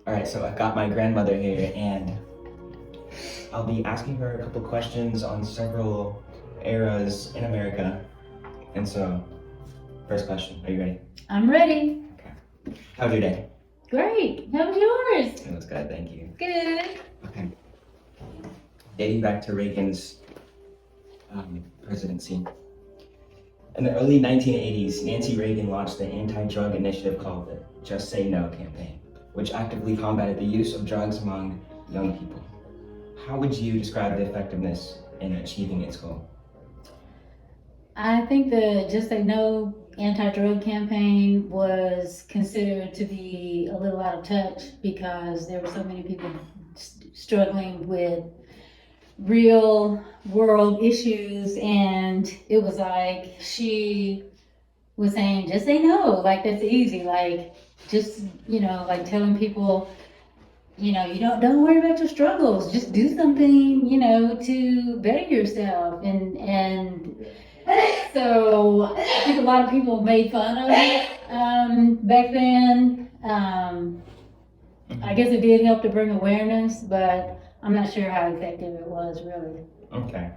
All right, so I've got my grandmother here, and I'll be asking her a couple questions on several eras in America. And so, first question, are you ready? I'm ready. Okay. How's your day? Great. How's yours? It was good, thank you. Good. Okay. Dating back to Reagan's presidency. In the early 1980s, Nancy Reagan launched the anti-drug initiative called the Just Say No campaign, which actively combated the use of drugs among young people. How would you describe the effectiveness in achieving its goal? I think the Just Say No anti-drug campaign was considered to be a little out of touch because there were so many people struggling with real world issues, and it was like she was saying, just say no, like that's easy, like just, like telling people, you don't worry about your struggles, just do something, to better yourself. And so I think a lot of people made fun of it back then. I guess it did help to bring awareness, but I'm not sure how effective it was really. Okay.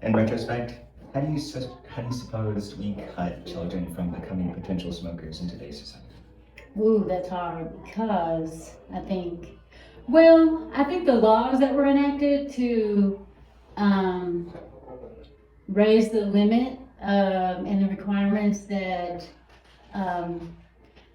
In retrospect, how do you suppose we cut children from becoming potential smokers in today's society? Ooh, that's hard because I think the laws that were enacted to um, raise the limit and the requirements that um,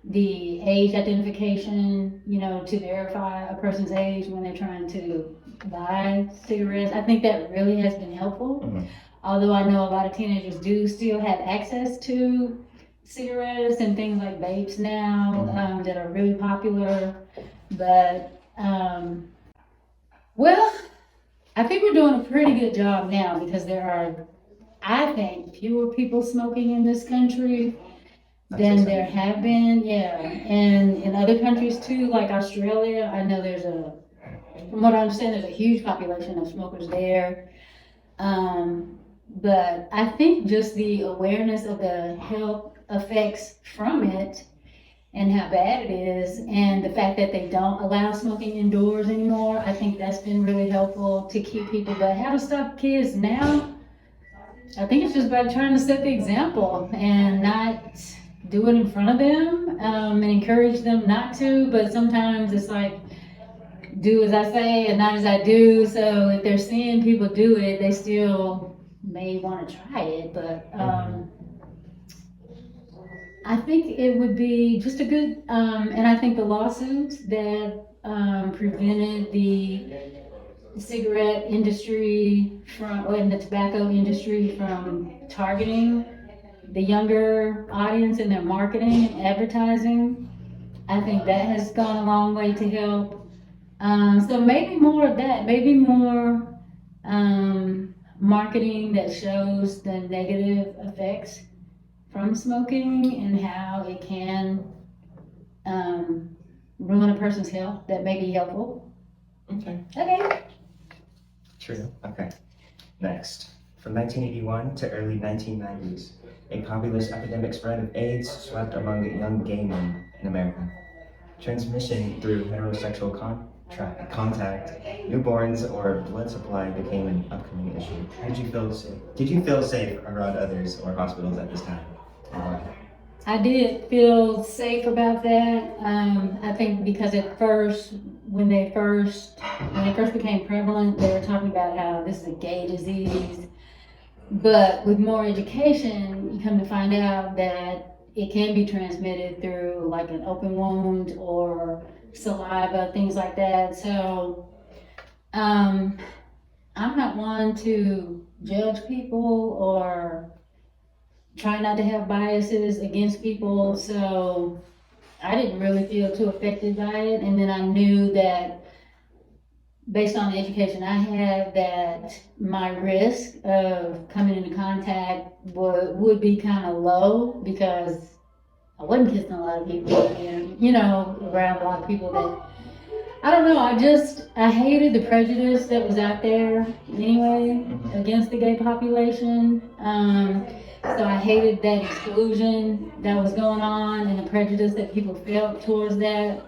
the age identification, to verify a person's age when they're trying to buy cigarettes. I think that really has been helpful. Mhm. Although I know a lot of teenagers do still have access to cigarettes and things like vapes now that are really popular. But, well, I think we're doing a pretty good job now because there are, I think, fewer people smoking in this country than there have been, yeah. And in other countries too, like Australia, I know from what I understand, there's a huge population of smokers there. But I think just the awareness of the health effects from it and how bad it is, and the fact that they don't allow smoking indoors anymore, I think that's been really helpful to keep people. But how to stop kids now? I think it's just by trying to set the example and not do it in front of them and encourage them not to. But sometimes it's like, do as I say and not as I do. So if they're seeing people do it, they still may want to try it. But I think it would be just a good, and I think the lawsuits that prevented the cigarette industry and the tobacco industry from targeting the younger audience in their marketing and advertising, I think that has gone a long way to help. So maybe more of that, maybe more marketing that shows the negative effects from smoking and how it can ruin a person's health. That may be helpful. Okay. Okay. True. Okay. Next. From 1981 to early 1990s, a populous epidemic spread of AIDS swept among young gay men in America. Transmission through heterosexual contact, newborns, or blood supply became an upcoming issue. How did you feel safe? Did you feel safe around others or hospitals at this time? I did feel safe about that. I think because at first, when they first became prevalent, they were talking about how this is a gay disease. But with more education, you come to find out that it can be transmitted through like an open wound or saliva, things like that. So I'm not one to judge people or try not to have biases against people. So I didn't really feel too affected by it. And then I knew that based on the education I had, that my risk of coming into contact would be kind of low because I wasn't kissing a lot of people and, around a lot of people that, I don't know, I hated the prejudice that was out there anyway against the gay population. So I hated that exclusion that was going on and the prejudice that people felt towards that.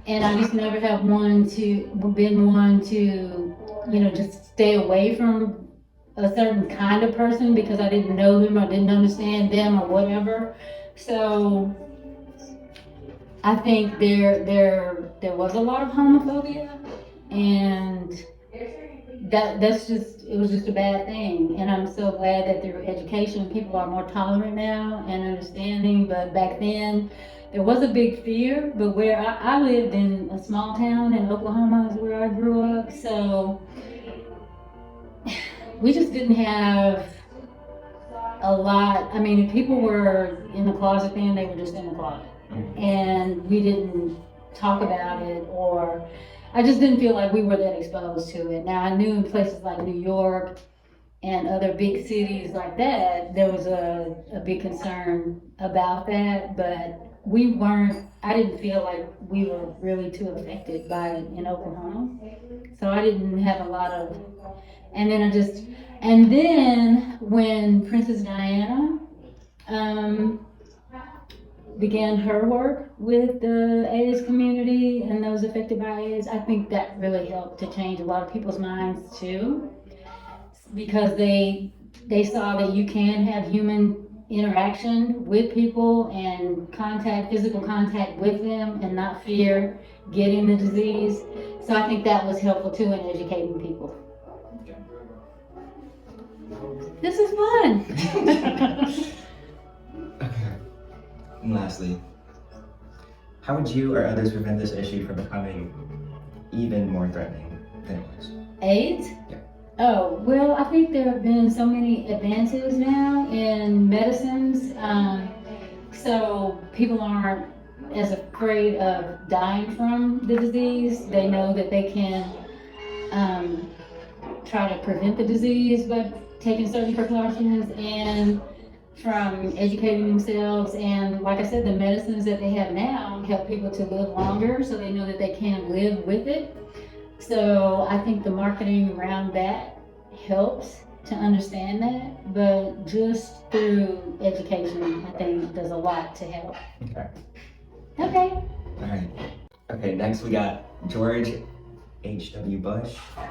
and I just never have been one to, just stay away from a certain kind of person because I didn't know them or didn't understand them or whatever. So I think there was a lot of homophobia, and it was just a bad thing. And I'm so glad that through education people are more tolerant now and understanding. But back then there was a big fear. But where I lived in a small town in Oklahoma is where I grew up, so we just didn't have a lot. I mean, if people were in the closet then, they were just in the closet. And we didn't talk about it, or I just didn't feel like we were that exposed to it. Now, I knew in places like New York and other big cities like that, there was a big concern about that, but I didn't feel like we were really too affected by it in Oklahoma. So I didn't have a lot of, and then when Princess Diana, began her work with the AIDS community and those affected by AIDS, I think that really helped to change a lot of people's minds too, because they saw that you can have human interaction with people and physical contact with them and not fear getting the disease. So I think that was helpful too in educating people. This is fun. And lastly, how would you or others prevent this issue from becoming even more threatening than it was? AIDS? Yeah. Oh, well, I think there have been so many advances now in medicines, so people aren't as afraid of dying from the disease. They know that they can try to prevent the disease by taking certain precautions and from educating themselves. And like I said, the medicines that they have now help people to live longer, so they know that they can live with it. So I think the marketing around that helps to understand that, but just through education, I think does a lot to help. Okay. Okay. All right. Okay, next we got George H.W. Bush. All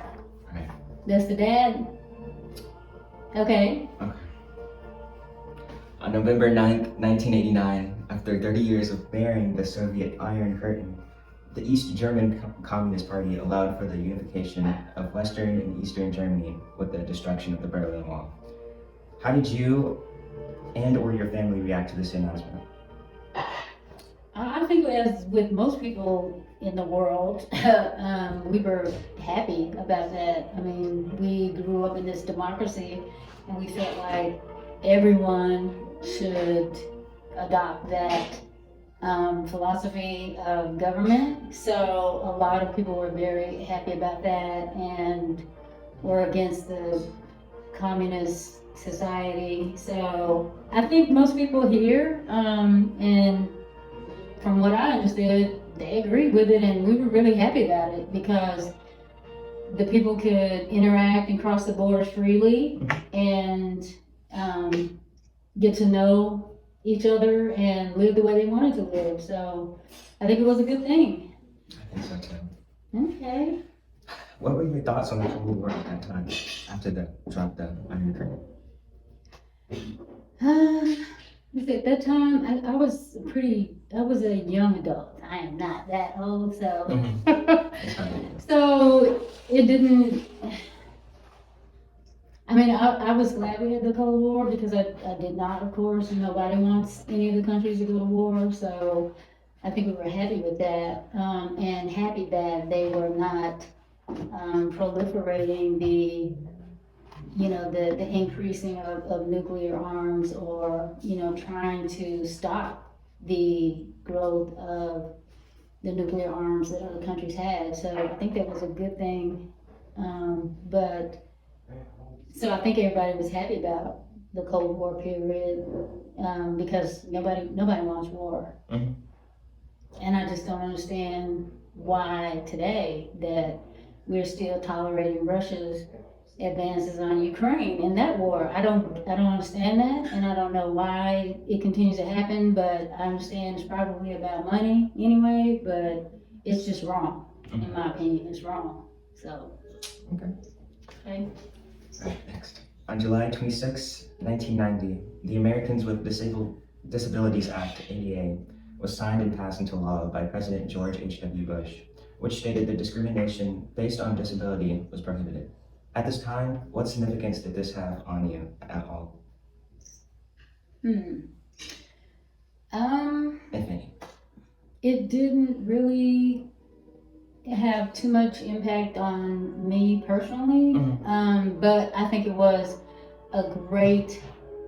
right. That's the dad? Okay. Okay. On November 9th, 1989, after 30 years of bearing the Soviet Iron Curtain, the East German Communist Party allowed for the unification of Western and Eastern Germany with the destruction of the Berlin Wall. How did you and/or your family react to this announcement? I think as with most people in the world, we were happy about that. I mean, we grew up in this democracy and we felt like everyone should adopt that philosophy of government. So a lot of people were very happy about that and were against the communist society. So I think most people here, and from what I understood, they agreed with it, and we were really happy about it because the people could interact and cross the borders freely and get to know each other and live the way they wanted to live. So I think it was a good thing. I think so too. Okay. What were your thoughts on the Cold War at that time, after the drop the Iron Curtain? At that time, I was a young adult. I am not that old, so so it didn't. I mean, I was glad we had the Cold War because I did not, of course, nobody wants any of the countries to go to war. So I think we were happy with that, and happy that they were not proliferating the increasing of nuclear arms, or, trying to stop the growth of the nuclear arms that other countries had. So I think that was a good thing. So I think everybody was happy about the Cold War period, because nobody wants war. Mm-hmm. And I just don't understand why today that we're still tolerating Russia's advances on Ukraine in that war. I don't understand that, and I don't know why it continues to happen, but I understand it's probably about money anyway, but it's just wrong. In my opinion, it's wrong. So. Okay. Okay. Right, next. On July 26, 1990, the Americans with Disabilities Act, ADA, was signed and passed into law by President George H.W. Bush, which stated that discrimination based on disability was prohibited. At this time, what significance did this have on you at all, if any? It didn't really have too much impact on me personally, but I think it was a great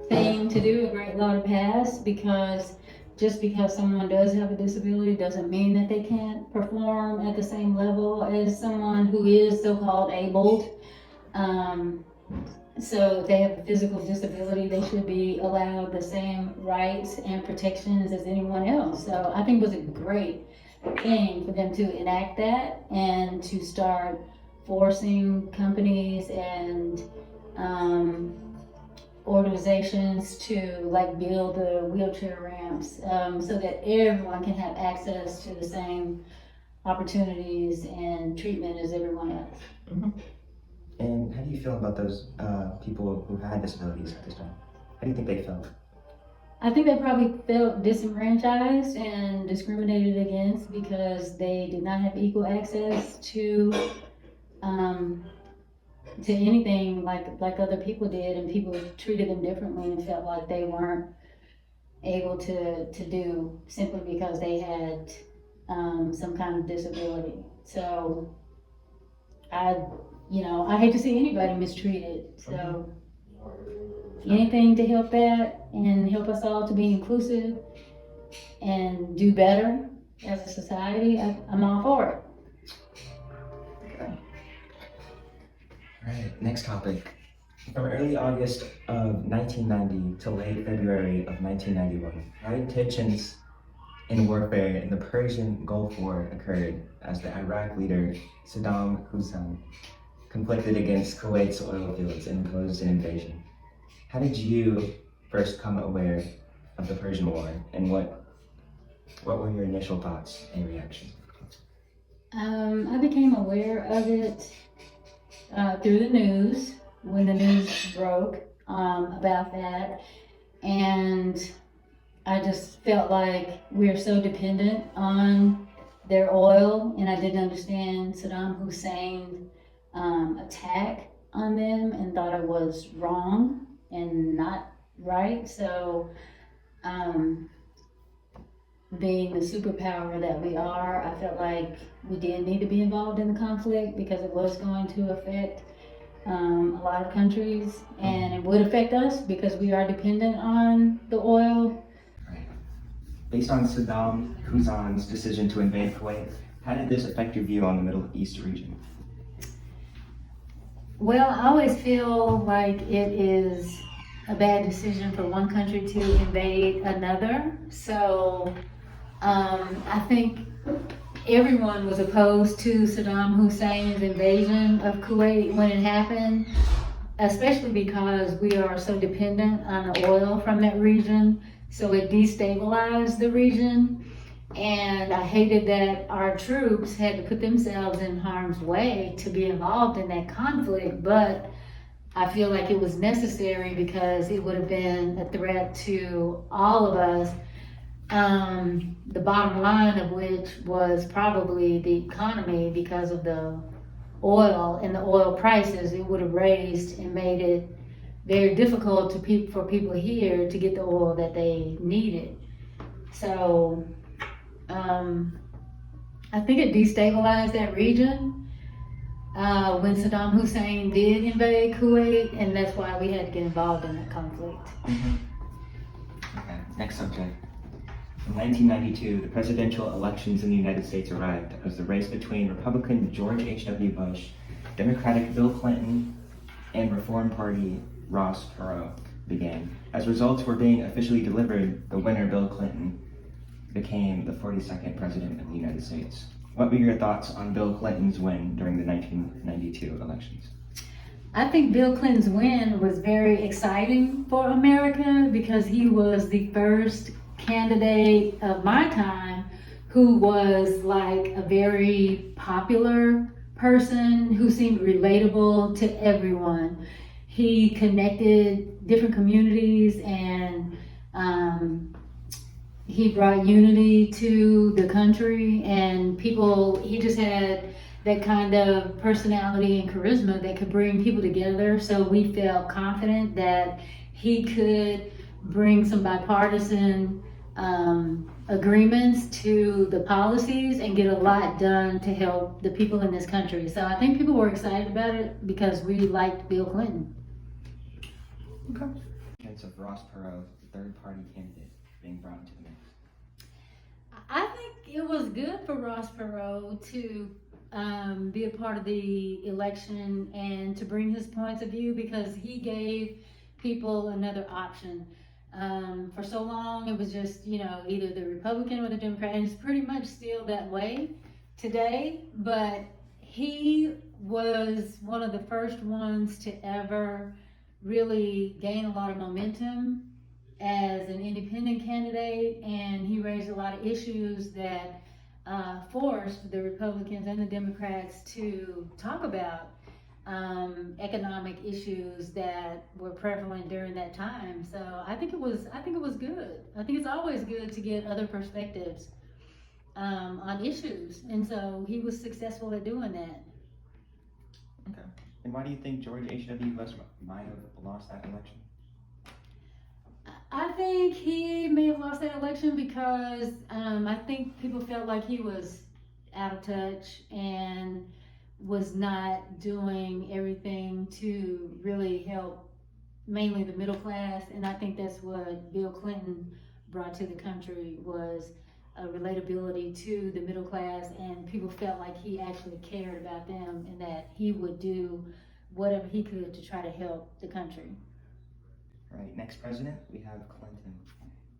thing to do, a great law to pass, because just because someone does have a disability doesn't mean that they can't perform at the same level as someone who is so-called abled. So if they have a physical disability, they should be allowed the same rights and protections as anyone else. So I think it was a great thing for them to enact that and to start forcing companies and organizations to like build the wheelchair ramps, so that everyone can have access to the same opportunities and treatment as everyone else. And how do you feel about those people who had disabilities at this time? How do you think they felt? I think they probably felt disenfranchised and discriminated against because they did not have equal access to anything like other people did, and people treated them differently and felt like they weren't able to do simply because they had some kind of disability. So I hate to see anybody mistreated. So anything to help that and help us all to be inclusive and do better as a society, I'm all for it. Okay. All right, next topic. From early August of 1990 to late February of 1991, high tensions in warfare in the Persian Gulf War occurred as the Iraq leader Saddam Hussein conflicted against Kuwait's oil fields and imposed an invasion. How did you first come aware of the Persian War, and what were your initial thoughts and reactions? I became aware of it through the news when the news broke about that, and I just felt like we're so dependent on their oil, and I didn't understand Saddam Hussein's attack on them and thought it was wrong and not right. So being the superpower that we are, I felt like we did need to be involved in the conflict because it was going to affect a lot of countries, and it would affect us because we are dependent on the oil. Right. Based on Saddam Hussein's decision to invade Kuwait, how did this affect your view on the Middle East region? Well, I always feel like it is a bad decision for one country to invade another. So I think everyone was opposed to Saddam Hussein's invasion of Kuwait when it happened, especially because we are so dependent on the oil from that region. So it destabilized the region. And I hated that our troops had to put themselves in harm's way to be involved in that conflict. But I feel like it was necessary because it would have been a threat to all of us. The bottom line of which was probably the economy because of the oil and the oil prices. It would have raised and made it very difficult for people here to get the oil that they needed. So I think it destabilized that region when Saddam Hussein did invade Kuwait, and that's why we had to get involved in that conflict. Okay, next subject. In 1992, the presidential elections in the United States arrived as the race between Republican George H.W. Bush, Democratic Bill Clinton, and Reform Party Ross Perot began. As results were being officially delivered, the winner, Bill Clinton, became the 42nd president of the United States. What were your thoughts on Bill Clinton's win during the 1992 elections? I think Bill Clinton's win was very exciting for America because he was the first candidate of my time who was like a very popular person who seemed relatable to everyone. He connected different communities and um, he brought unity to the country and people. He just had that kind of personality and charisma that could bring people together. So we felt confident that he could bring some bipartisan agreements to the policies and get a lot done to help the people in this country. So I think people were excited about it because we liked Bill Clinton. Okay. Chance of Ross Perot, the third party candidate, being brought into the mix. I think it was good for Ross Perot to be a part of the election and to bring his points of view because he gave people another option. For so long, it was just, either the Republican or the Democrat, and it's pretty much still that way today. But he was one of the first ones to ever really gain a lot of momentum as an independent candidate, and he raised a lot of issues that forced the Republicans and the Democrats to talk about economic issues that were prevalent during that time. So I think it was good. I think it's always good to get other perspectives on issues, and so he was successful at doing that. Okay. And why do you think George H.W. Bush might have lost that election? I think he may have lost that election because I think people felt like he was out of touch and was not doing everything to really help mainly the middle class. And I think that's what Bill Clinton brought to the country was a relatability to the middle class, and people felt like he actually cared about them and that he would do whatever he could to try to help the country. Right. Next president, we have Clinton.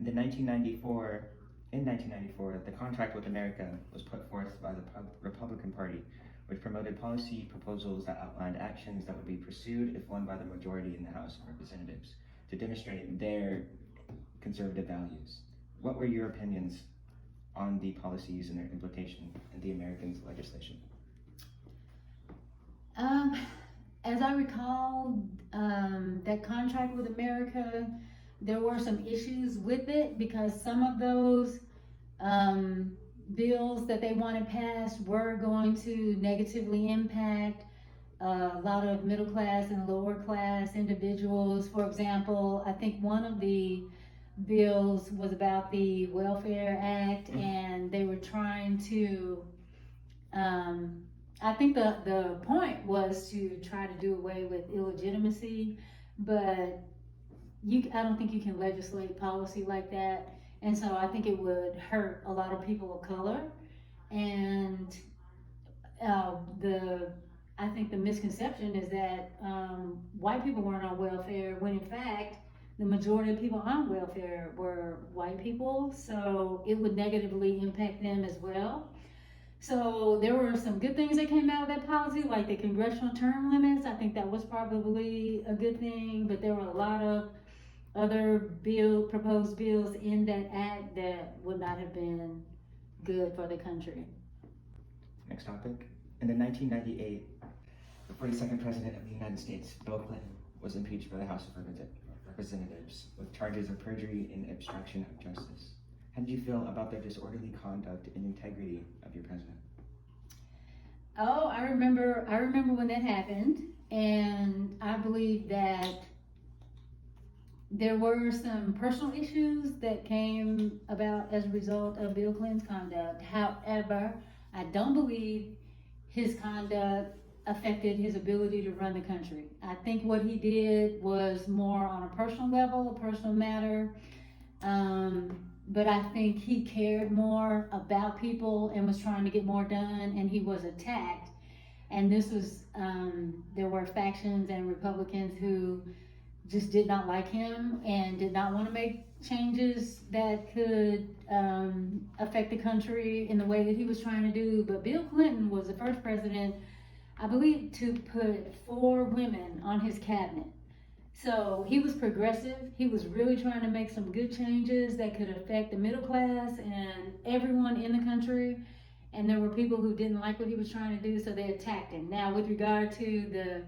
In 1994, the contract with America was put forth by the Republican Party, which promoted policy proposals that outlined actions that would be pursued if won by the majority in the House of Representatives to demonstrate their conservative values. What were your opinions on the policies and their implication in the Americans' legislation? As I recall, that contract with America, there were some issues with it because some of those bills that they wanted passed were going to negatively impact a lot of middle class and lower class individuals. For example, I think one of the bills was about the Welfare Act, and they were trying to I think the point was to try to do away with illegitimacy, but I don't think you can legislate policy like that. And so I think it would hurt a lot of people of color. And I think the misconception is that white people weren't on welfare when in fact the majority of people on welfare were white people. So it would negatively impact them as well. So there were some good things that came out of that policy, like the congressional term limits. I think that was probably a good thing, but there were a lot of other proposed bills in that act that would not have been good for the country. Next topic. In the 1998, the 42nd President of the United States, Bill Clinton, was impeached by the House of Representatives with charges of perjury and obstruction of justice. How did you feel about the disorderly conduct and integrity of your president? Oh, I remember when that happened, and I believe that there were some personal issues that came about as a result of Bill Clinton's conduct. However, I don't believe his conduct affected his ability to run the country. I think what he did was more on a personal level, a personal matter. But I think he cared more about people and was trying to get more done, and he was attacked. And this was, there were factions and Republicans who just did not like him and did not want to make changes that could affect the country in the way that he was trying to do. But Bill Clinton was the first president, I believe, to put 4 women on his cabinet. So he was progressive. He was really trying to make some good changes that could affect the middle class and everyone in the country. And there were people who didn't like what he was trying to do, so they attacked him. Now, with regard to the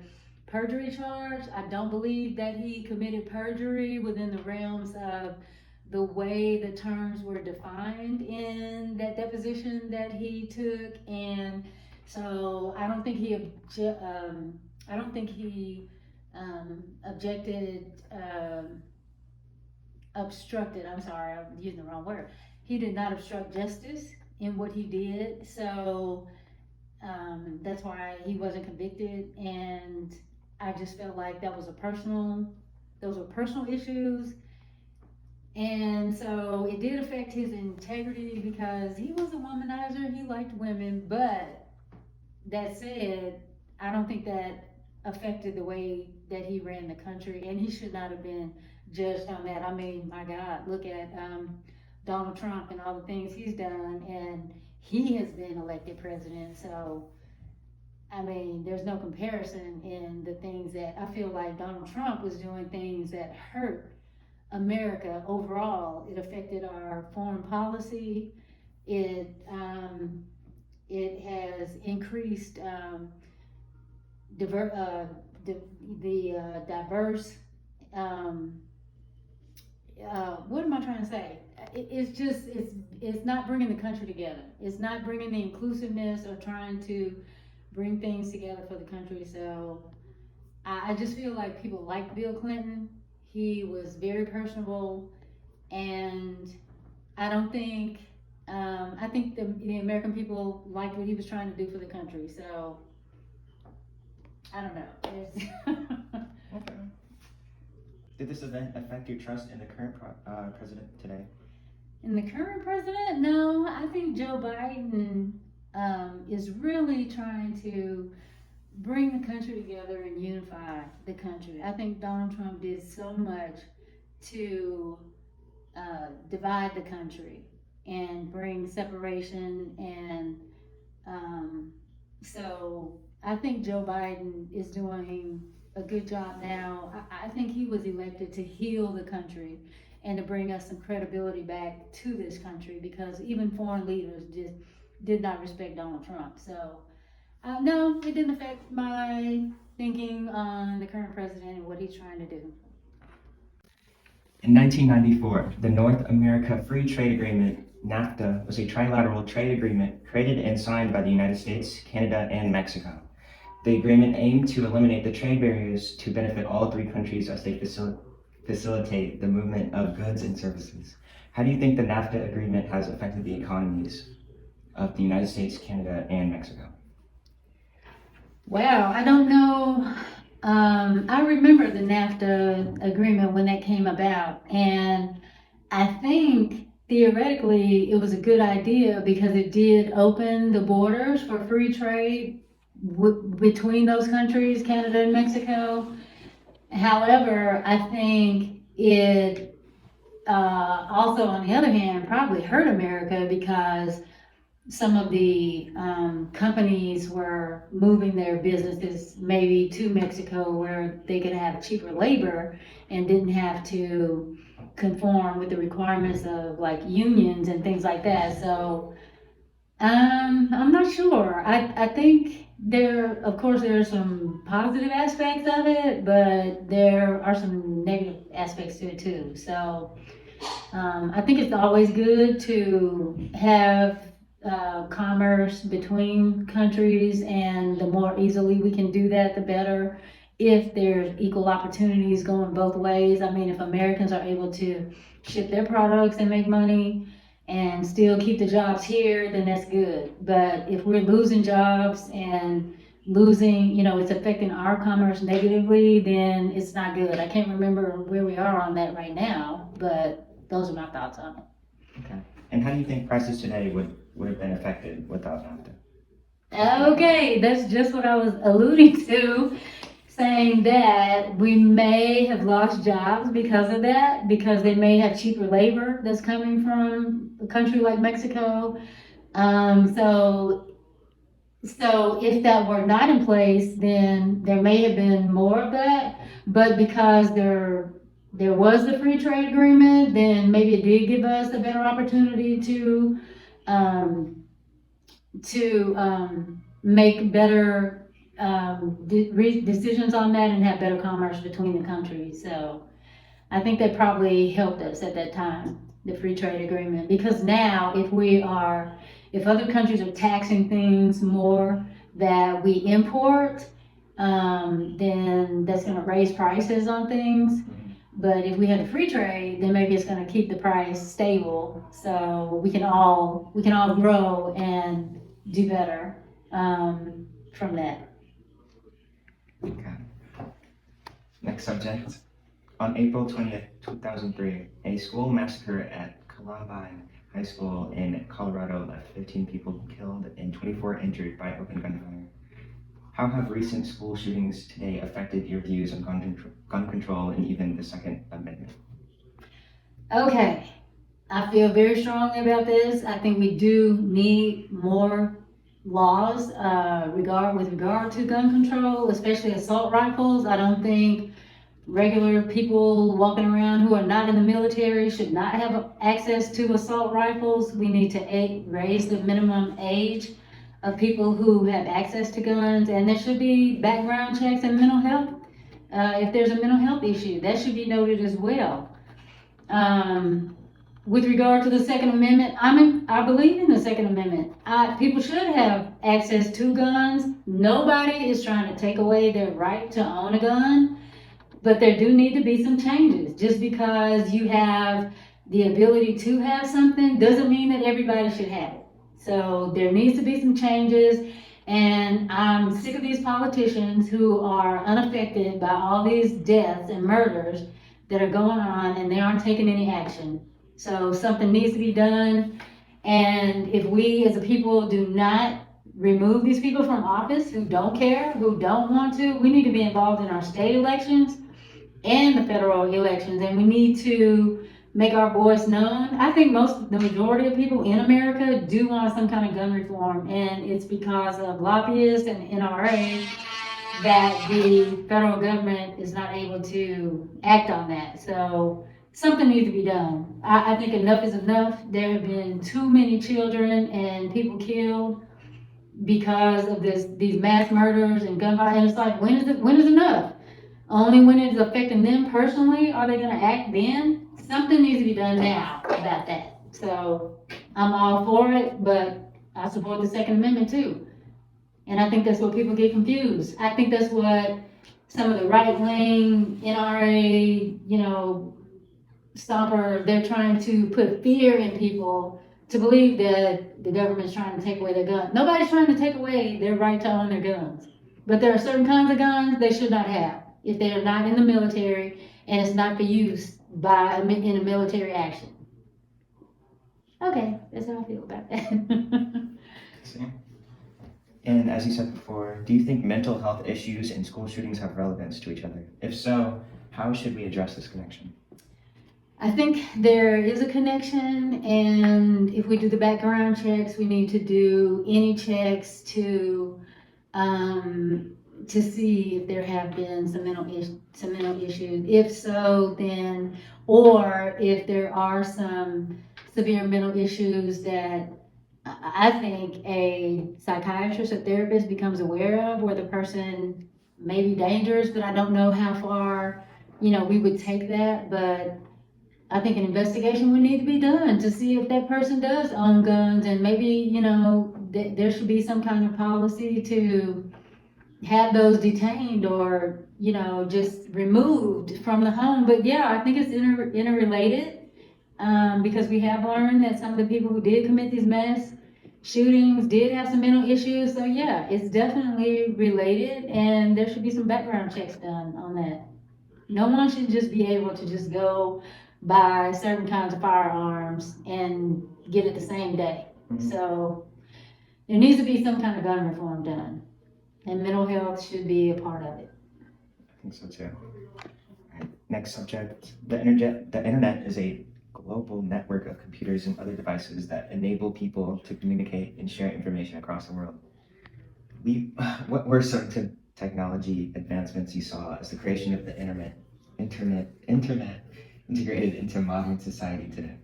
perjury charge, I don't believe that he committed perjury within the realms of the way the terms were defined in that deposition that he took. And so I don't think I don't think he objected, obstructed, I'm sorry, I'm using the wrong word. He did not obstruct justice in what he did, so that's why he wasn't convicted. And I just felt like those were personal issues. And so it did affect his integrity because he was a womanizer, he liked women, but that said, I don't think that affected the way that he ran the country, and he should not have been judged on that. I mean, my God, look at Donald Trump and all the things he's done, and he has been elected president. So, I mean, there's no comparison in the things that I feel like Donald Trump was doing things that hurt America overall. It affected our foreign policy. It has increased diver, diverse. Um, what am I trying to say? It's just it's not bringing the country together. It's not bringing the inclusiveness or trying to bring things together for the country. So I just feel like people like Bill Clinton. He was very personable, and I don't think. I think the American people liked what he was trying to do for the country. So I don't know. Okay. Did this event affect your trust in the current president today? In the current president, no. I think Joe Biden is really trying to bring the country together and unify the country. I think Donald Trump did so much to divide the country and bring separation. And so I think Joe Biden is doing a good job now. I think he was elected to heal the country and to bring us some credibility back to this country, because even foreign leaders just did not respect Donald Trump. So no, it didn't affect my thinking on the current president and what he's trying to do. In 1994, the North America Free Trade Agreement, NAFTA, was a trilateral trade agreement created and signed by the United States, Canada, and Mexico. The agreement aimed to eliminate the trade barriers to benefit all three countries as they facilitate the movement of goods and services. How do you think the NAFTA agreement has affected the economies of the United States, Canada, and Mexico? Wow, I don't know. I remember the NAFTA agreement when that came about, and I think theoretically it was a good idea because it did open the borders for free trade between those countries, Canada and Mexico. However, I think it also, on the other hand, probably hurt America because some of the companies were moving their businesses maybe to Mexico where they could have cheaper labor and didn't have to conform with the requirements of like unions and things like that. So I'm not sure. I think of course, there are some positive aspects of it, but there are some negative aspects to it too. So I think it's always good to have commerce between countries, and the more easily we can do that, the better. If there's equal opportunities going both ways, I mean, if Americans are able to ship their products and make money and still keep the jobs here, then that's good. But if we're losing jobs and losing, it's affecting our commerce negatively, then it's not good. I can't remember where we are on that right now, but those are my thoughts on it. Okay. And how do you think prices today would have been affected without NAFTA? Okay, that's just what I was alluding to, saying that we may have lost jobs because of that, because they may have cheaper labor that's coming from a country like Mexico. So So if that were not in place, then there may have been more of that. But because there was the free trade agreement, then maybe it did give us a better opportunity um, to make better decisions on that and have better commerce between the countries. So I think that probably helped us at that time, the free trade agreement, because now if other countries are taxing things more that we import, then that's gonna raise prices on things. But if we had a free trade, then maybe it's gonna keep the price stable, so we can all grow and do better, from that. Okay. Next subject. On April 20th, 2003, a school massacre at Columbine High School in Colorado left 15 people killed and 24 injured by open gunfire. How have recent school shootings today affected your views on gun control and even the Second Amendment? Okay, I feel very strongly about this. I think we do need more laws with regard to gun control, especially assault rifles. I don't think regular people walking around who are not in the military should not have access to assault rifles. We need to raise the minimum age of people who have access to guns, and there should be background checks and mental health. If there's a mental health issue, that should be noted as well. Um, with regard to the Second Amendment, I believe in the Second Amendment. People should have access to guns. Nobody is trying to take away their right to own a gun, but there do need to be some changes. Just because you have the ability to have something doesn't mean that everybody should have it. So there needs to be some changes, and I'm sick of these politicians who are unaffected by all these deaths and murders that are going on, and they aren't taking any action. So something needs to be done, and if we as a people do not remove these people from office who don't care, who don't want to, we need to be involved in our state elections and the federal elections, and we need to make our voice known. I think the majority of people in America do want some kind of gun reform, and it's because of lobbyists and NRA that the federal government is not able to act on that. So something needs to be done. I think enough is enough. There have been too many children and people killed because of these mass murders and gun violence. And it's like, when is enough? Only when it's affecting them personally are they gonna act then? Something needs to be done now about that. So I'm all for it, but I support the Second Amendment too. And I think that's what people get confused. I think that's what some of the right wing NRA, stomper, they're trying to put fear in people to believe that the government's trying to take away their guns. Nobody's trying to take away their right to own their guns. But there are certain kinds of guns they should not have if they are not in the military and it's not for use in a military action. Okay, that's how I feel about that. See? And as you said before, do you think mental health issues and school shootings have relevance to each other? If so, how should we address this connection? I think there is a connection, and if we do the background checks, we need to do any checks to see if there have been some mental issues. If so, then, or if there are some severe mental issues that I think a psychiatrist or therapist becomes aware of, where the person may be dangerous, but I don't know how far, we would take that. But I think an investigation would need to be done to see if that person does own guns, and maybe, there should be some kind of policy to have those detained or, just removed from the home. But yeah, I think it's interrelated, because we have learned that some of the people who did commit these mass shootings did have some mental issues. So yeah, it's definitely related, and there should be some background checks done on that. No one should just be able to just go buy certain kinds of firearms and get it the same day. Mhm. So there needs to be some kind of gun reform done, and mental health should be a part of it. I think so too. Alright, next subject. The internet is a global network of computers and other devices that enable people to communicate and share information across the world. What were some technology advancements you saw as the creation of the internet integrated into modern society today?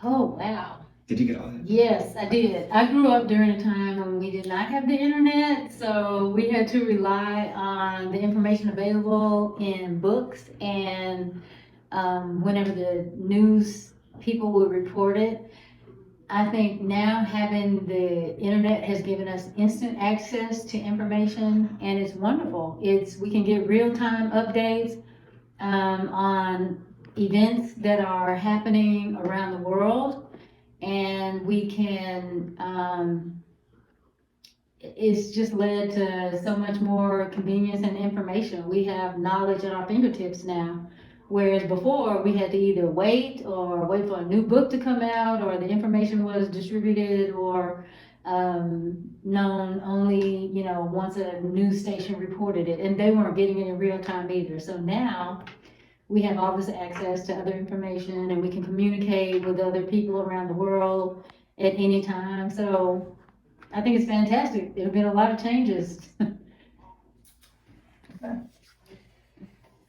Oh, wow. Did you get all that? Yes, I did. I grew up during a time when we did not have the internet, so we had to rely on the information available in books and whenever the news people would report it. I think now having the internet has given us instant access to information, and it's wonderful. We can get real-time updates on events that are happening around the world, and we can it's just led to so much more convenience and information. We have knowledge at our fingertips now. Whereas before, we had to either wait or wait for a new book to come out, or the information was distributed or known only, once a news station reported it, and they weren't getting it in real time either. So now we have all this access to other information, and we can communicate with other people around the world at any time. So I think it's fantastic. There have been a lot of changes.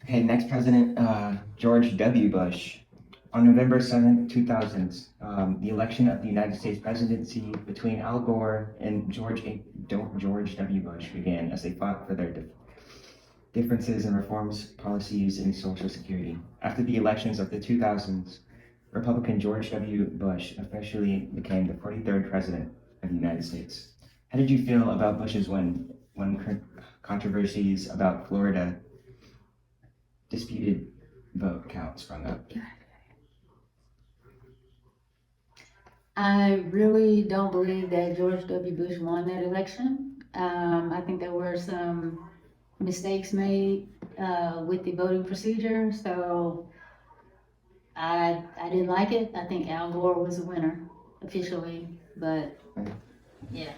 Okay, next president, George W. Bush. On November 7th, 2000, the election of the United States presidency between Al Gore and George W. Bush began as they fought for their differences in reforms, policies, and Social Security. After the elections of the 2000s, Republican George W. Bush officially became the 43rd president of the United States. How did you feel about Bush's win when controversies about Florida disputed vote counts sprung up? I really don't believe that George W. Bush won that election. I think there were some mistakes made with the voting procedure, so I didn't like it. I think Al Gore was the winner officially, but yeah.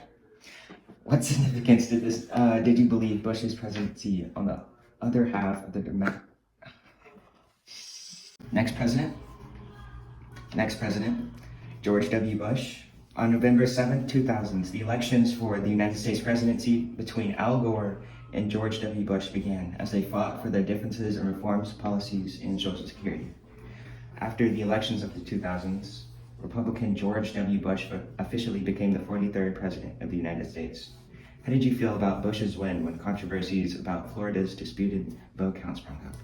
What significance did you believe Bush's presidency on the other half of the next president, George W. Bush. On November 7th, 2000, the elections for the United States presidency between Al Gore and George W. Bush began as they fought for their differences in reforms, policies, and Social Security. After the elections of the 2000s, Republican George W. Bush officially became the 43rd president of the United States. How did you feel about Bush's win when controversies about Florida's disputed vote count sprung up?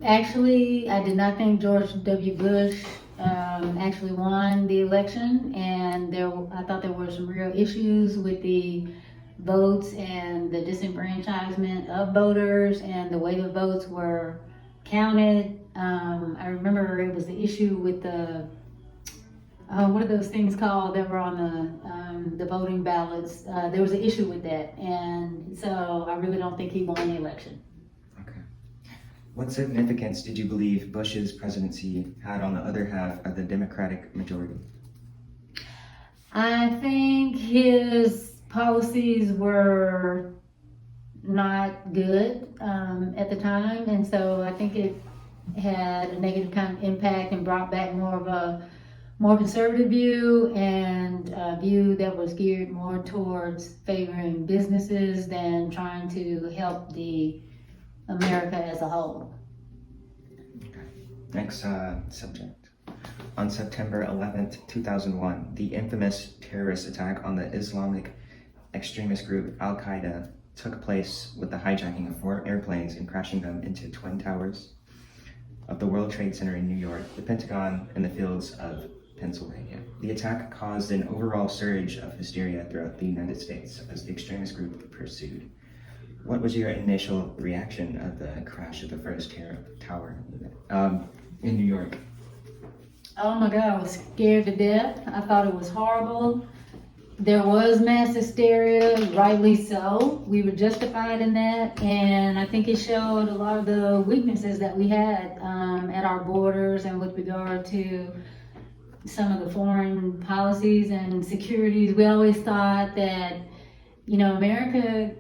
Actually, I did not think George W. Bush actually won the election, and I thought there were some real issues with the votes and the disenfranchisement of voters and the way the votes were counted. I remember it was the issue with the what are those things called that were on the voting ballots? There was an issue with that, and so I really don't think he won the election. What significance did you believe Bush's presidency had on the other half of the Democratic majority? I think his policies were not good at the time, and so I think it had a negative kind of impact and brought back more of a more conservative view and a view that was geared more towards favoring businesses than trying to help the America as a whole. Next subject. On September 11th, 2001, the infamous terrorist attack on the Islamic extremist group Al Qaeda took place with the hijacking of 4 airplanes and crashing them into twin towers of the World Trade Center in New York, the Pentagon, and the fields of Pennsylvania. The attack caused an overall surge of hysteria throughout the United States as the extremist group pursued. What was your initial reaction of the crash of the first tower in New York? Oh my God, I was scared to death. I thought it was horrible. There was mass hysteria, rightly so. We were justified in that, and I think it showed a lot of the weaknesses that we had at our borders and with regard to some of the foreign policies and securities. We always thought that, America,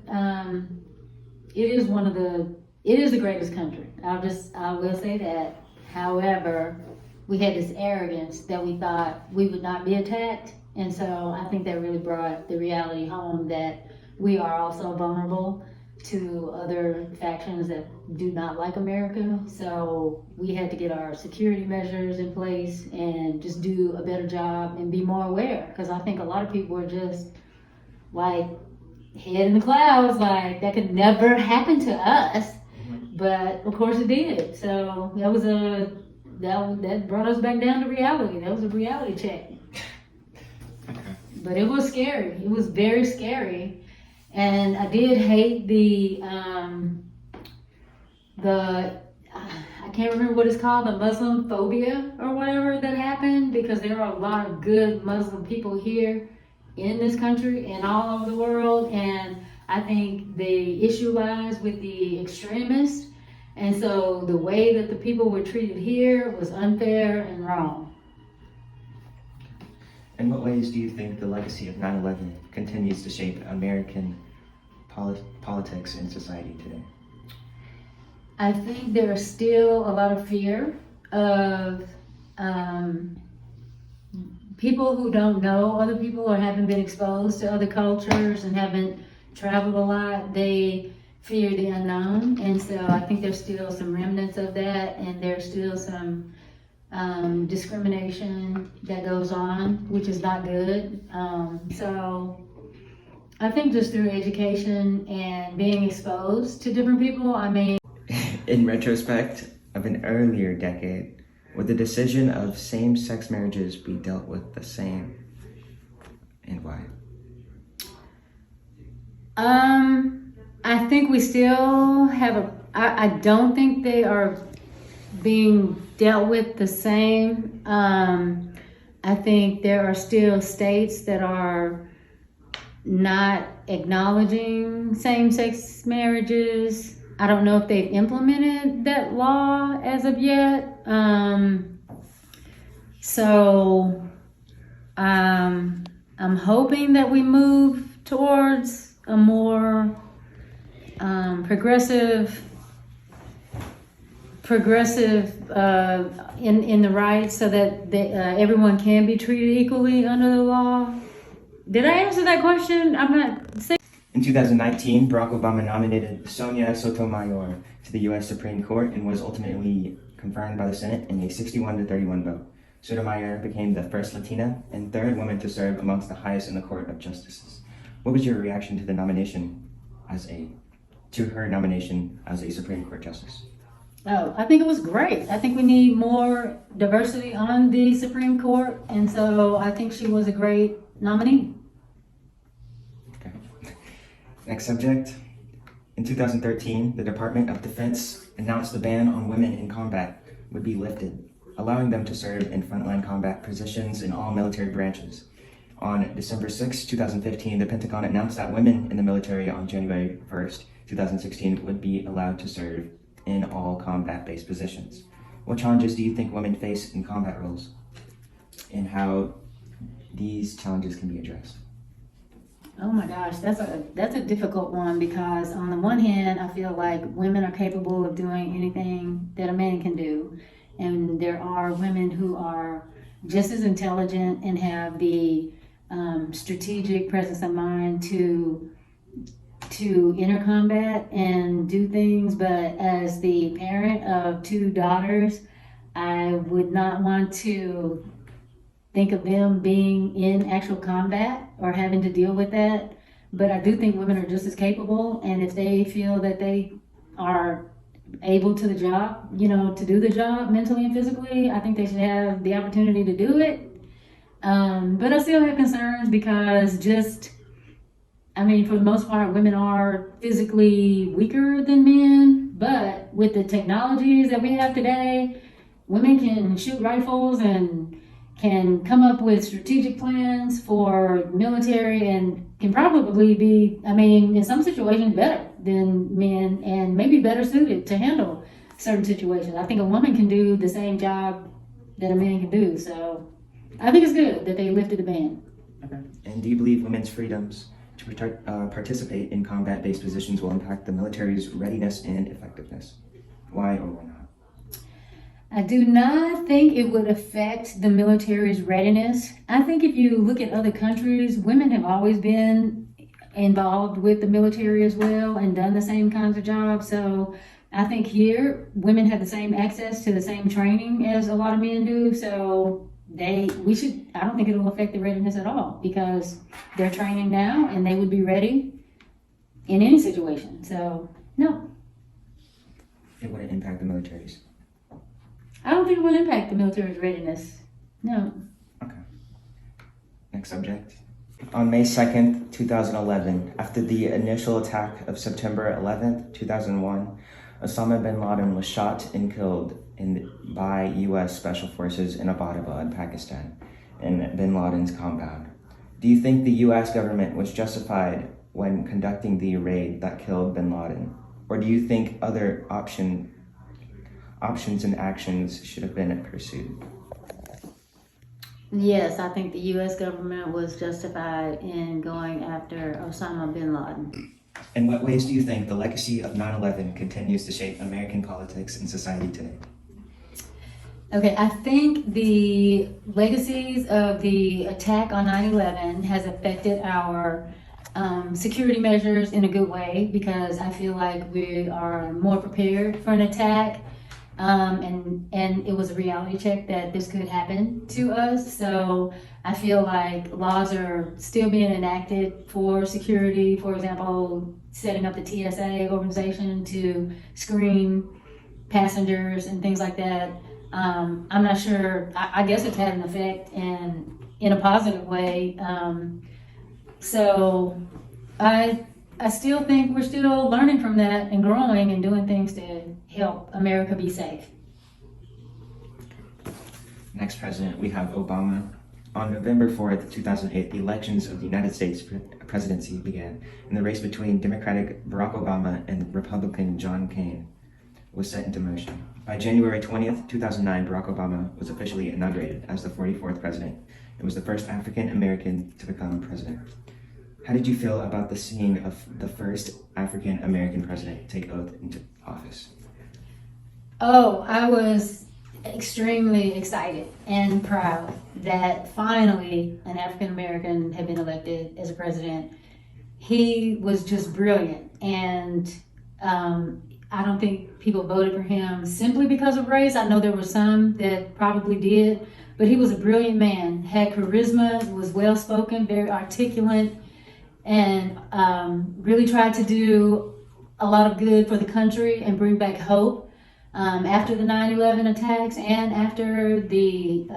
it is the greatest country. I will say that. However, we had this arrogance that we thought we would not be attacked, And so I think that really brought the reality home that we are also vulnerable to other factions that do not like America. So we had to get our security measures in place and just do a better job and be more aware. Because I think a lot of people are just like head in the clouds, like that could never happen to us. But of course it did. So that brought us back down to reality. That was a reality check. But it was scary. It was very scary. And I did hate I can't remember what it's called, the Muslim phobia or whatever that happened, because there are a lot of good Muslim people here in this country and all over the world. And I think the issue lies with the extremists. And so the way that the people were treated here was unfair and wrong. In what ways do you think the legacy of 9/11 continues to shape American politics and society today? I think there's still a lot of fear of people who don't know other people or haven't been exposed to other cultures and haven't traveled a lot. They fear the unknown. And so I think there's still some remnants of that, and there's still some discrimination that goes on, which is not good. So I think just through education and being exposed to different people, I mean. In retrospect of an earlier decade, would the decision of same-sex marriages be dealt with the same, and why? I think we still have I don't think they are being dealt with the same. I think there are still states that are not acknowledging same-sex marriages. I don't know if they've implemented that law as of yet. So I'm hoping that we move towards a more progressive in the rights, so that everyone can be treated equally under the law. Did I answer that question? I'm not saying. In 2019, Barack Obama nominated Sonia Sotomayor to the U.S. Supreme Court and was ultimately confirmed by the Senate in a 61-31 vote. Sotomayor became the first Latina and third woman to serve amongst the highest in the Court of Justices. What was your reaction to the nomination to her nomination as a Supreme Court Justice? Oh, I think it was great. I think we need more diversity on the Supreme Court, and so I think she was a great nominee. Okay. Next subject. In 2013, the Department of Defense announced the ban on women in combat would be lifted, allowing them to serve in frontline combat positions in all military branches. On December 6, 2015, the Pentagon announced that women in the military on January 1st, 2016 would be allowed to serve in all combat-based positions. What challenges do you think women face in combat roles, and how these challenges can be addressed? Oh my gosh, that's a difficult one, because on the one hand, I feel like women are capable of doing anything that a man can do, and there are women who are just as intelligent and have the strategic presence of mind to enter combat and do things. But as the parent of two daughters, I would not want to think of them being in actual combat or having to deal with that. But I do think women are just as capable, and if they feel that they are able to the job, to do the job mentally and physically, I think they should have the opportunity to do it. But I still have concerns, because for the most part, women are physically weaker than men, but with the technologies that we have today, women can shoot rifles and can come up with strategic plans for military, and can probably be, in some situations, better than men, and maybe better suited to handle certain situations. I think a woman can do the same job that a man can do. So I think it's good that they lifted the ban. Okay. And do you believe women's freedoms to participate in combat-based positions will impact the military's readiness and effectiveness? Why or why not? I do not think it would affect the military's readiness. I think if you look at other countries, women have always been involved with the military as well and done the same kinds of jobs. So I think here women have the same access to the same training as a lot of men do. So I don't think it'll affect the readiness at all because they're training now and they would be ready in any situation. So no, It wouldn't impact the militaries. I don't think it will impact the military's readiness. No. Okay. Next subject. On May 2nd, 2011, after the initial attack of September 11th, 2001, Osama bin Laden was shot and killed by U.S. Special Forces in Abbottabad, Pakistan, in bin Laden's compound. Do you think the U.S. government was justified when conducting the raid that killed bin Laden? Or do you think other options and actions should have been pursued? Yes, I think the U.S. government was justified in going after Osama bin Laden. In what ways do you think the legacy of 9/11 continues to shape American politics and society today? Okay, I think the legacies of the attack on 9/11 has affected our security measures in a good way because I feel like we are more prepared for an attack. And it was a reality check that this could happen to us. So I feel like laws are still being enacted for security. For example, setting up the TSA organization to screen passengers and things like that. I'm not sure. I guess it's had an effect in a positive way. So I still think we're still learning from that and growing and doing things to help America be safe. Next president, we have Obama. On November 4th, 2008, the elections of the United States presidency began, and the race between Democratic Barack Obama and Republican John McCain was set into motion. By January 20th, 2009, Barack Obama was officially inaugurated as the 44th president and was the first African American to become president. How did you feel about the seeing of the first African American president take oath into office? Oh, I was extremely excited and proud that finally an African American had been elected as a president. He was just brilliant, and I don't think people voted for him simply because of race. I know there were some that probably did, but he was a brilliant man, had charisma, was well spoken, very articulate, and really tried to do a lot of good for the country and bring back hope after the 9/11 attacks and after the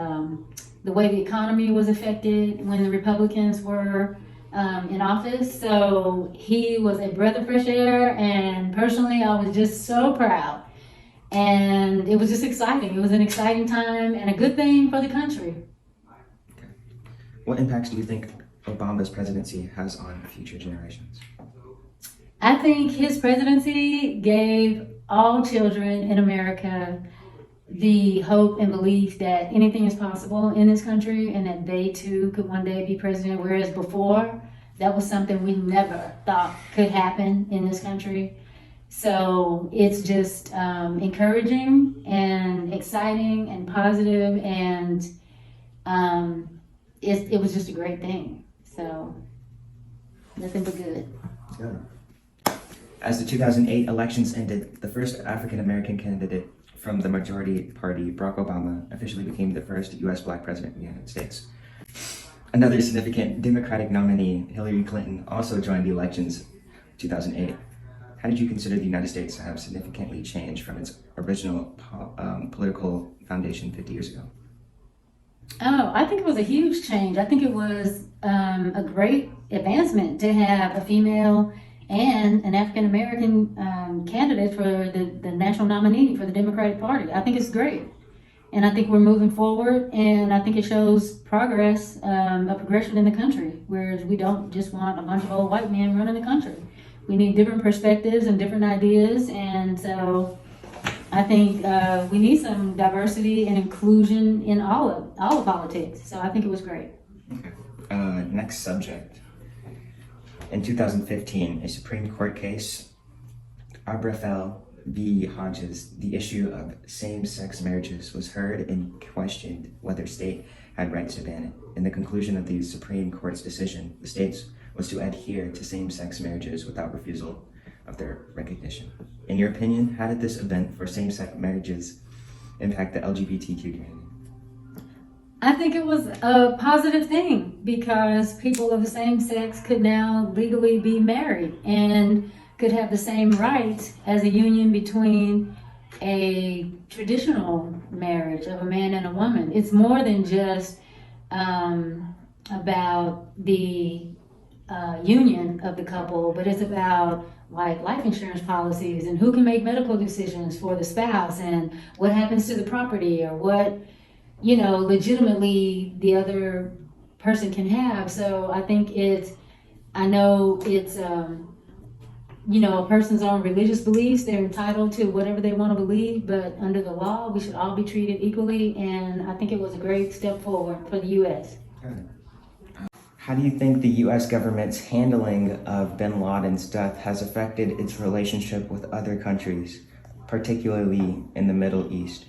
way the economy was affected when the Republicans were in office. So he was a breath of fresh air, and personally I was just so proud, and it was just exciting. It was an exciting time and a good thing for the country. Okay. What impacts do you think Obama's presidency has on future generations? I think his presidency gave all children in America the hope and belief that anything is possible in this country and that they too could one day be president, whereas before that was something we never thought could happen in this country. So it's just encouraging and exciting and positive, and it was just a great thing. So nothing but good. Good. As the 2008 elections ended, the first African American candidate from the majority party, Barack Obama, officially became the first U.S. black president of the United States. Another significant Democratic nominee, Hillary Clinton, also joined the elections in 2008. How did you consider the United States to have significantly changed from its original political foundation 50 years ago? Oh, I think it was a huge change. I think it was a great advancement to have a female and an African American candidate for the national nominee for the Democratic Party. I think it's great. And I think we're moving forward, and I think it shows progress, a progression in the country, whereas we don't just want a bunch of old white men running the country. We need different perspectives and different ideas, and so I think we need some diversity and inclusion in all of politics. So I think it was great. Okay. Next subject. In 2015, a Supreme Court case, Abrafel v. Hodges, the issue of same-sex marriages was heard and questioned whether state had rights to ban it. In the conclusion of the Supreme Court's decision, the states was to adhere to same-sex marriages without refusal of their recognition. In your opinion, how did this event for same-sex marriages impact the LGBTQ community? I think it was a positive thing because people of the same sex could now legally be married and could have the same rights as a union between a traditional marriage of a man and a woman. It's more than just about the union of the couple, but it's about like life insurance policies and who can make medical decisions for the spouse and what happens to the property or what, you know, legitimately the other person can have. So I think I know it's, you know, a person's own religious beliefs. They're entitled to whatever they want to believe, but under the law, we should all be treated equally. And I think it was a great step forward for the U.S. How do you think the U.S. government's handling of bin Laden's death has affected its relationship with other countries, particularly in the Middle East?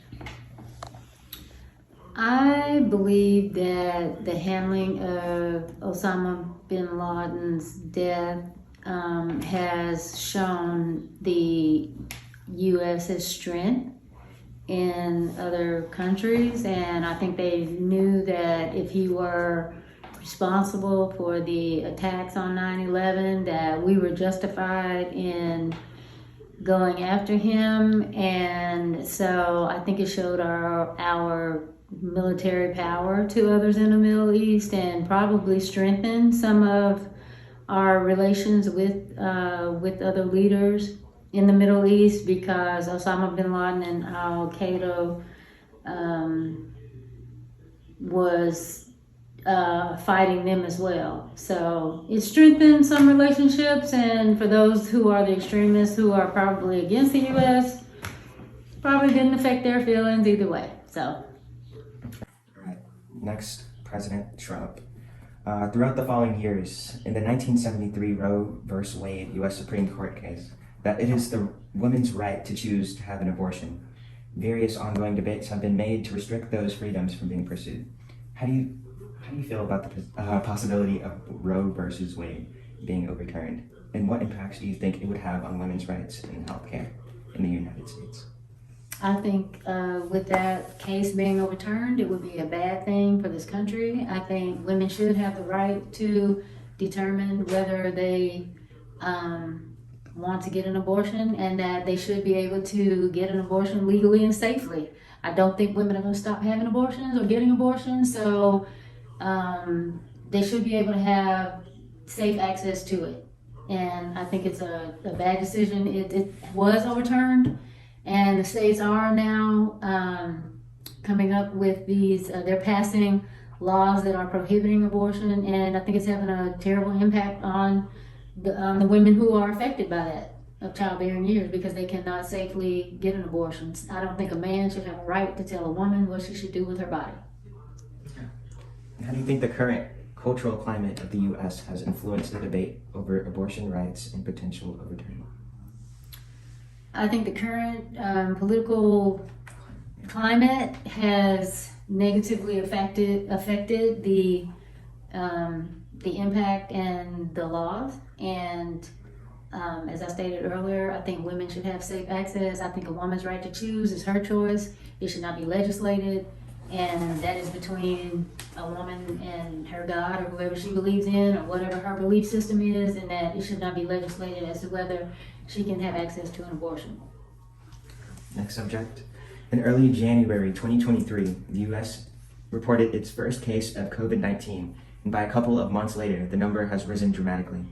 I believe that the handling of Osama bin Laden's death has shown the U.S.'s strength in other countries, and I think they knew that if he were responsible for the attacks on 9/11, that we were justified in going after him. And so I think it showed our military power to others in the Middle East and probably strengthened some of our relations with other leaders in the Middle East, because Osama bin Laden and Al Qaeda was fighting them as well. So it strengthened some relationships, and for those who are the extremists who are probably against the U.S., probably didn't affect their feelings either way. So. Next, President Trump. Throughout the following years, in the 1973 Roe v. Wade U.S. Supreme Court case, that it is the woman's right to choose to have an abortion, various ongoing debates have been made to restrict those freedoms from being pursued. How do you feel about the possibility of Roe v. Wade being overturned, and what impacts do you think it would have on women's rights in healthcare in the United States? I think with that case being overturned, it would be a bad thing for this country. I think women should have the right to determine whether they want to get an abortion, and that they should be able to get an abortion legally and safely. I don't think women are going to stop having abortions or getting abortions, so they should be able to have safe access to it. And I think it's a bad decision. It was overturned. And the states are now coming up with these, they're passing laws that are prohibiting abortion, and I think it's having a terrible impact on the women who are affected by that, of childbearing years, because they cannot safely get an abortion. I don't think a man should have a right to tell a woman what she should do with her body. How do you think the current cultural climate of the U.S. has influenced the debate over abortion rights and potential overturn? I think the current political climate has negatively affected the impact and the laws. And as I stated earlier, I think women should have safe access. I think a woman's right to choose is her choice. It should not be legislated. And that is between a woman and her God or whoever she believes in, or whatever her belief system is, and that it should not be legislated as to whether she can have access to an abortion. Next subject. In early January 2023, the U.S. reported its first case of COVID-19, and by a couple of months later, the number has risen dramatically.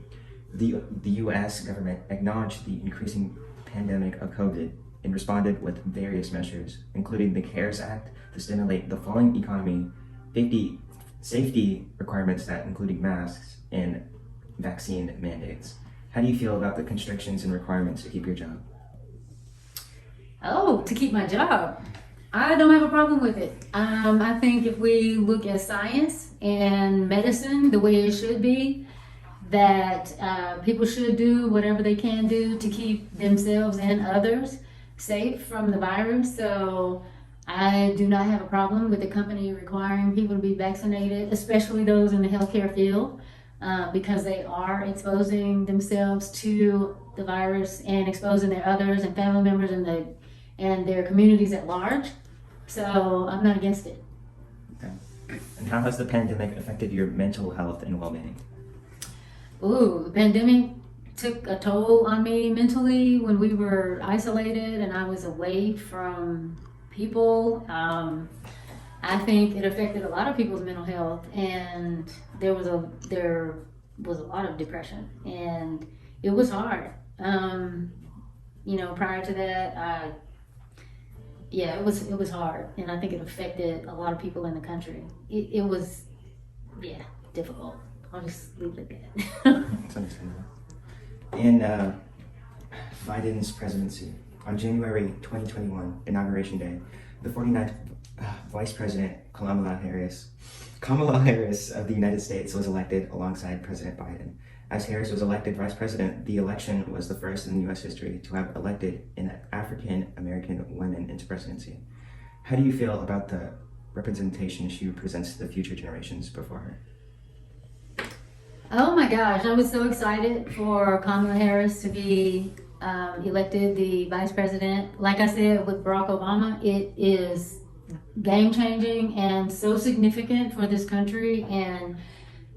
The U.S. government acknowledged the increasing pandemic of COVID and responded with various measures, including the CARES Act to stimulate the falling economy, safety requirements that including masks, and vaccine mandates. How do you feel about the constrictions and requirements to keep your job? Oh, to keep my job. I don't have a problem with it. I think if we look at science and medicine the way it should be, that people should do whatever they can do to keep themselves and others safe from the virus. So I do not have a problem with the company requiring people to be vaccinated, especially those in the healthcare field, because they are exposing themselves to the virus and exposing their others and family members and their communities at large. So I'm not against it. Okay. And how has the pandemic affected your mental health and well-being? Ooh, the pandemic took a toll on me mentally when we were isolated and I was away from people. I think it affected a lot of people's mental health, and there was a lot of depression, and it was hard. Prior to that, it was hard, and I think it affected a lot of people in the country. It was, difficult. I'll just leave it at that. That's understandable. In Biden's presidency, on January 2021, Inauguration Day, the 49th Vice President Kamala Harris of the United States was elected alongside President Biden. As Harris was elected Vice President, the election was the first in U.S. history to have elected an African American woman into presidency. How do you feel about the representation she represents to the future generations before her? Oh my gosh, I was so excited for Kamala Harris to be elected the vice president. Like I said with Barack Obama, it is game changing and so significant for this country and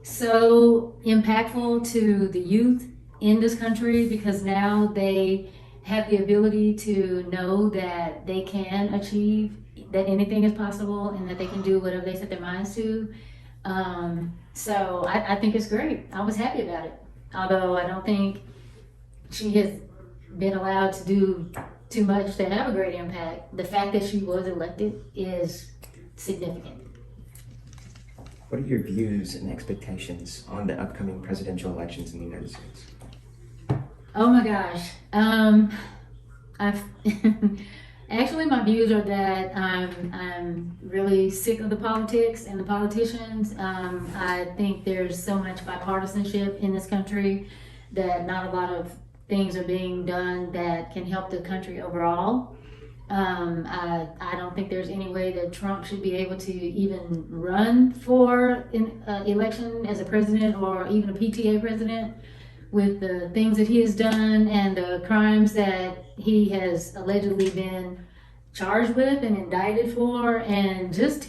so impactful to the youth in this country, because now they have the ability to know that they can achieve, that anything is possible and that they can do whatever they set their minds to. So I think it's great. I was happy about it. Although I don't think she has been allowed to do too much to have a great impact. The fact that she was elected is significant. What are your views and expectations on the upcoming presidential elections in the United States? Oh my gosh. I've actually, my views are that I'm really sick of the politics and the politicians. I think there's so much bipartisanship in this country that not a lot of things are being done that can help the country overall. I don't think there's any way that Trump should be able to even run for an election as a president or even a PTA president, with the things that he has done and the crimes that he has allegedly been charged with and indicted for, and just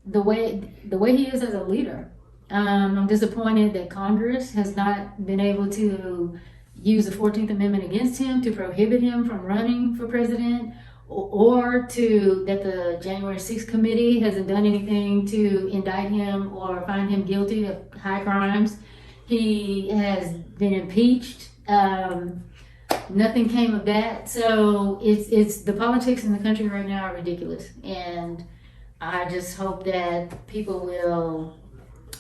the way he is as a leader. I'm disappointed that Congress has not been able to use the 14th Amendment against him to prohibit him from running for president, or that the January 6th committee hasn't done anything to indict him or find him guilty of high crimes. He has been impeached. Nothing came of that. So it's the politics in the country right now are ridiculous. And I just hope that people will,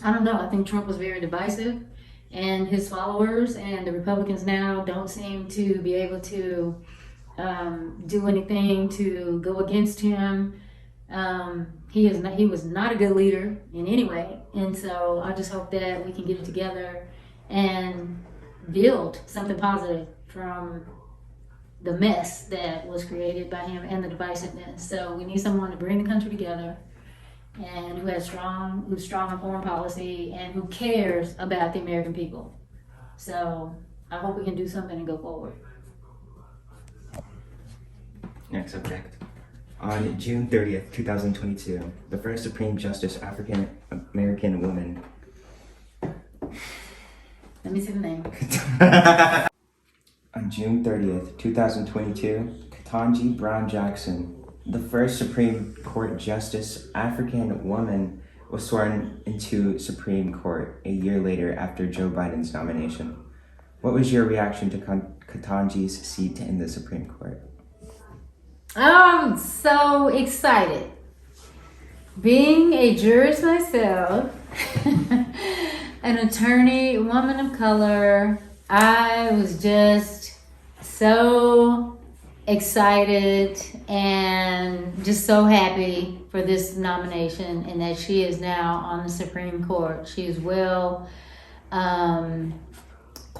I don't know, I think Trump was very divisive, and his followers and the Republicans now don't seem to be able to do anything to go against him. He was not a good leader in any way, and so I just hope that we can get it together and build something positive from the mess that was created by him and the divisiveness. So we need someone to bring the country together, and who's strong on foreign policy and who cares about the American people. So I hope we can do something and go forward. Next subject. On June 30th, 2022, the first Supreme Justice African American woman. Let me see the name. On June 30th, 2022, Ketanji Brown Jackson, the first Supreme Court Justice African woman, was sworn into Supreme Court a year later after Joe Biden's nomination. What was your reaction to Ketanji's seat in the Supreme Court? I'm so excited. Being a jurist myself, an attorney, woman of color, I was just so excited and just so happy for this nomination, and that she is now on the Supreme Court. She is well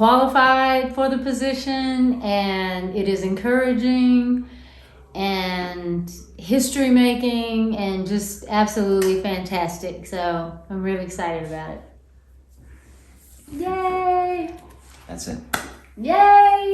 qualified for the position, and it is encouraging and history making and just absolutely fantastic. So I'm really excited about it. Yay! That's it. Yay!